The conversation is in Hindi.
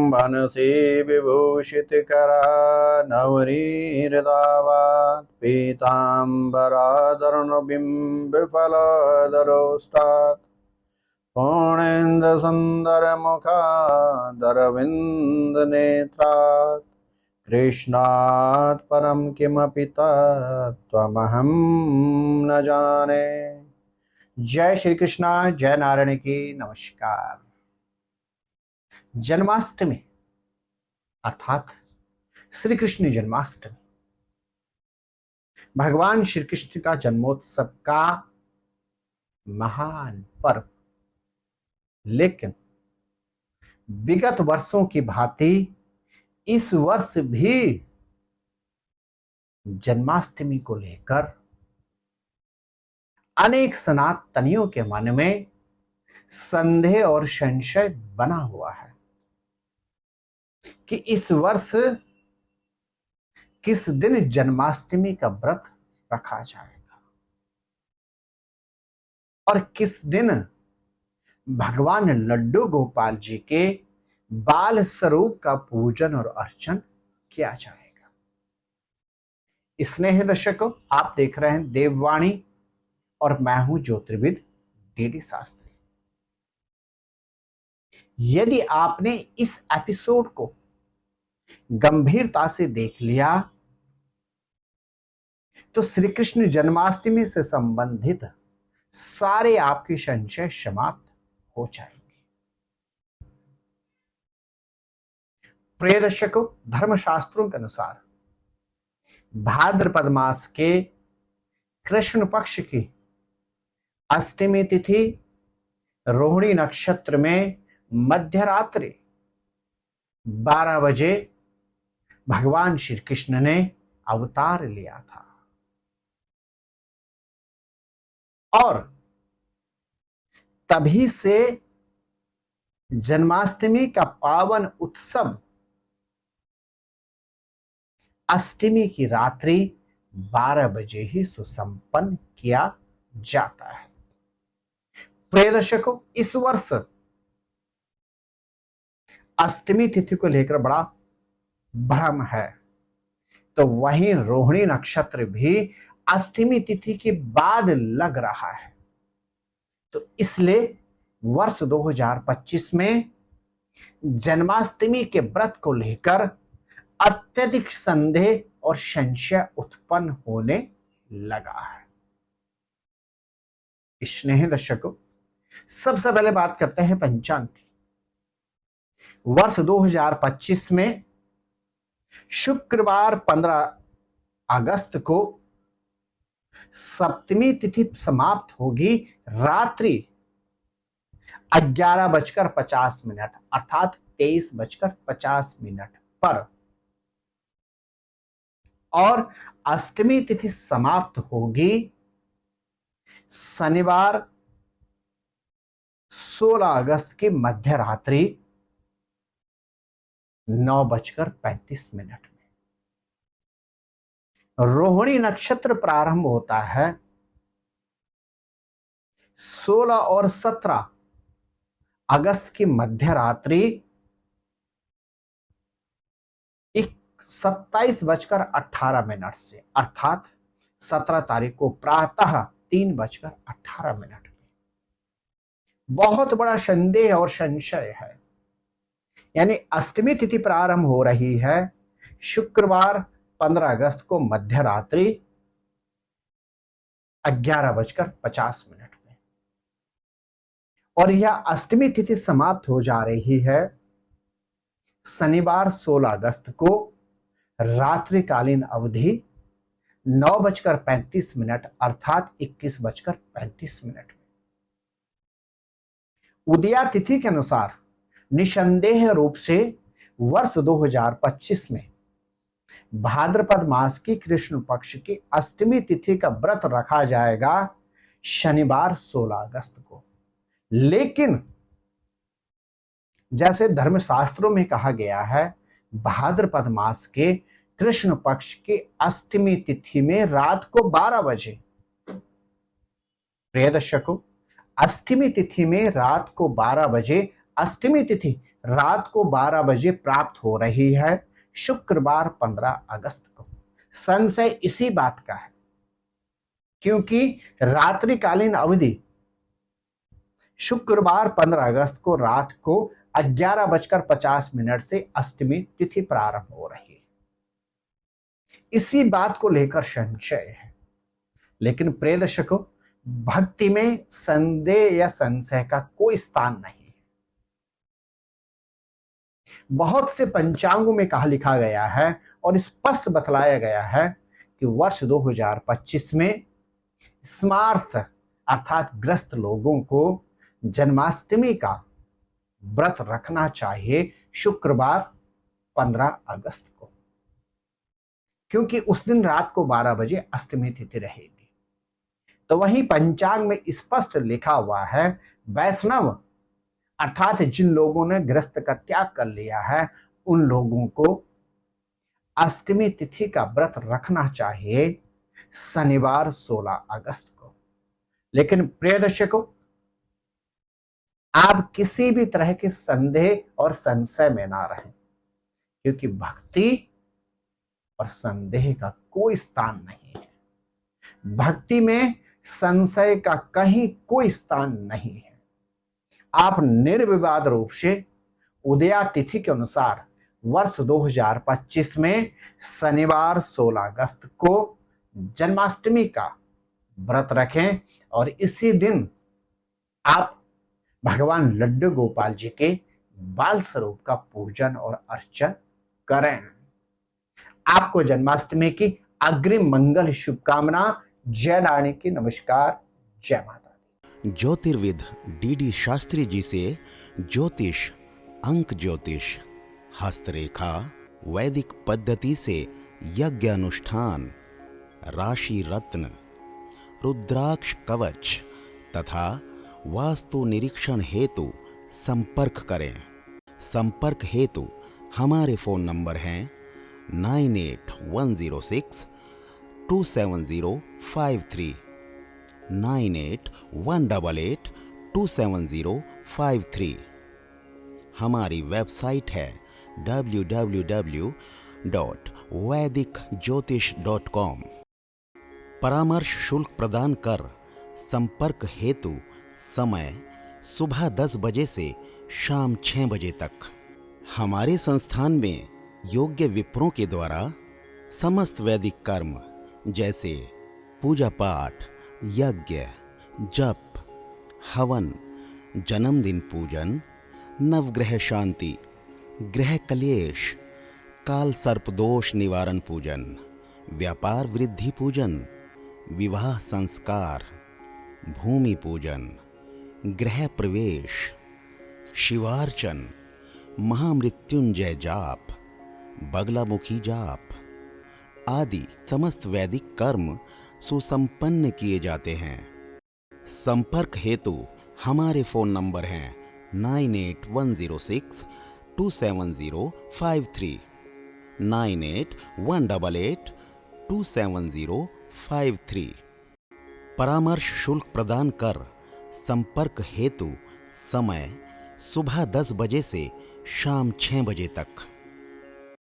मनसि विभूषितकरा नवनीहृदावात् पीताम्बराधरणबिम्बफलधरोष्टात् पूर्णेन्दुसुन्दरमुखादरविन्दनेत्रात् कृष्णात् परं किमपि तत्त्वमहं न जाने। जय श्री कृष्णा, जय नारायण की। नमस्कार। जन्माष्टमी अर्थात श्री कृष्ण जन्माष्टमी भगवान श्री कृष्ण का जन्मोत्सव का महान पर्व, लेकिन विगत वर्षों की भांति इस वर्ष भी जन्माष्टमी को लेकर अनेक सनातनियों के मन में संदेह और संशय बना हुआ है कि इस वर्ष किस दिन जन्माष्टमी का व्रत रखा जाएगा और किस दिन भगवान लड्डू गोपाल जी के बाल स्वरूप का पूजन और अर्चन किया जाएगा। स्नेह दर्शकों, आप देख रहे हैं देववाणी और मैं हूं ज्योतिर्विद डीडी शास्त्री। यदि आपने इस एपिसोड को गंभीरता से देख लिया तो श्री कृष्ण जन्माष्टमी से संबंधित सारे आपके संशय समाप्त हो जाएंगे। प्रिय दर्शकों, धर्मशास्त्रों के अनुसार भाद्रपद मास के कृष्ण पक्ष की अष्टमी तिथि रोहिणी नक्षत्र में मध्यरात्रि 12 बजे भगवान श्री कृष्ण ने अवतार लिया था और तभी से जन्माष्टमी का पावन उत्सव अष्टमी की रात्रि 12 बजे ही सुसंपन्न किया जाता है। प्रिय दर्शकों, इस वर्ष अष्टमी तिथि को लेकर बड़ा भ्रम है, तो वहीं रोहिणी नक्षत्र भी अष्टमी तिथि के बाद लग रहा है। तो इसलिए वर्ष 2025 में जन्माष्टमी के व्रत को लेकर अत्यधिक संदेह और संशय उत्पन्न होने लगा है। स्नेह दर्शकों, सबसे पहले बात करते हैं पंचांग की। वर्ष 2025 में शुक्रवार 15 अगस्त को सप्तमी तिथि समाप्त होगी रात्रि 11:50 अर्थात 23:50 पर, और अष्टमी तिथि समाप्त होगी शनिवार 16 अगस्त की मध्य रात्रि 9:35 में। रोहिणी नक्षत्र प्रारंभ होता है 16 और 17 अगस्त की मध्य रात्रि 27:18 से, अर्थात 17 तारीख को प्रातः 3:18। बहुत बड़ा संदेह और संशय है, यानी अष्टमी तिथि प्रारंभ हो रही है शुक्रवार 15 अगस्त को मध्य रात्रि 11:50 में और यह अष्टमी तिथि समाप्त हो जा रही है शनिवार 16 अगस्त को रात्रिकालीन अवधि 9:35 अर्थात 21:35 में। उदया तिथि के अनुसार निसंदेह रूप से वर्ष 2025 में भाद्रपद मास की कृष्ण पक्ष की अष्टमी तिथि का व्रत रखा जाएगा शनिवार 16 अगस्त को। लेकिन जैसे धर्मशास्त्रों में कहा गया है, भाद्रपद मास के कृष्ण पक्ष की अष्टमी तिथि में रात को 12 बजे, प्रिय दर्शकों, अष्टमी तिथि में रात को 12 बजे, अष्टमी तिथि रात को 12 बजे प्राप्त हो रही है, शुक्रवार 15 अगस्त को। संशय इसी बात का है क्योंकि रात्रिकालीन अवधि शुक्रवार 15 अगस्त को रात को 11:50 से अष्टमी तिथि प्रारंभ हो रही है। इसी बात को लेकर संशय है। लेकिन प्रिय दर्शकों, भक्ति में संदेह या संशय का कोई स्थान नहीं है। बहुत से पंचांगों में कहा लिखा गया है और स्पष्ट बतलाया गया है कि वर्ष 2025 में स्मार्थ अर्थात ग्रस्त लोगों को जन्माष्टमी का व्रत रखना चाहिए शुक्रवार 15 अगस्त को, क्योंकि उस दिन रात को 12 बजे अष्टमी तिथि रहेगी। तो वहीं पंचांग में स्पष्ट लिखा हुआ है, वैष्णव अर्थात जिन लोगों ने गृहस्थ का त्याग कर लिया है उन लोगों को अष्टमी तिथि का व्रत रखना चाहिए शनिवार 16 अगस्त को। लेकिन प्रिय दर्शकों, आप किसी भी तरह के संदेह और संशय में ना रहें, क्योंकि भक्ति और संदेह का कोई स्थान नहीं है। भक्ति में संशय का कहीं कोई स्थान नहीं है। आप निर्विवाद रूप से उदया तिथि के अनुसार वर्ष 2025 में शनिवार 16 अगस्त को जन्माष्टमी का व्रत रखें और इसी दिन आप भगवान लड्डू गोपाल जी के बाल स्वरूप का पूजन और अर्चन करें। आपको जन्माष्टमी की अग्रिम मंगल शुभकामना। जय नारायण की नमस्कार, जय माता दी। ज्योतिर्विद डीडी शास्त्री जी से ज्योतिष, अंक ज्योतिष, हस्तरेखा, वैदिक पद्धति से यज्ञ अनुष्ठान, राशि रत्न, रुद्राक्ष कवच तथा वास्तु निरीक्षण हेतु संपर्क करें। संपर्क हेतु हमारे फोन नंबर हैं 981627053981882705 9818827053। हमारी वेबसाइट है www.vedicjyotish.com। परामर्श शुल्क प्रदान कर संपर्क हेतु समय सुबह 10 बजे से शाम 6 बजे तक। हमारे संस्थान में योग्य विप्रों के द्वारा समस्त वैदिक कर्म जैसे पूजा पाठ, यज्ञ, जप, हवन, जन्मदिन पूजन, नवग्रह शांति, ग्रह कलेश, काल सर्प दोष निवारण पूजन, व्यापार वृद्धि पूजन, विवाह संस्कार, भूमि पूजन, गृह प्रवेश, शिवार्चन, महामृत्युंजय जाप, बगलामुखी जाप आदि समस्त वैदिक कर्म सुसंपन्न किए जाते हैं। संपर्क हेतु हमारे फोन नंबर हैं 981627053981882705। परामर्श शुल्क प्रदान कर संपर्क हेतु समय सुबह 10 बजे से शाम 6 बजे तक।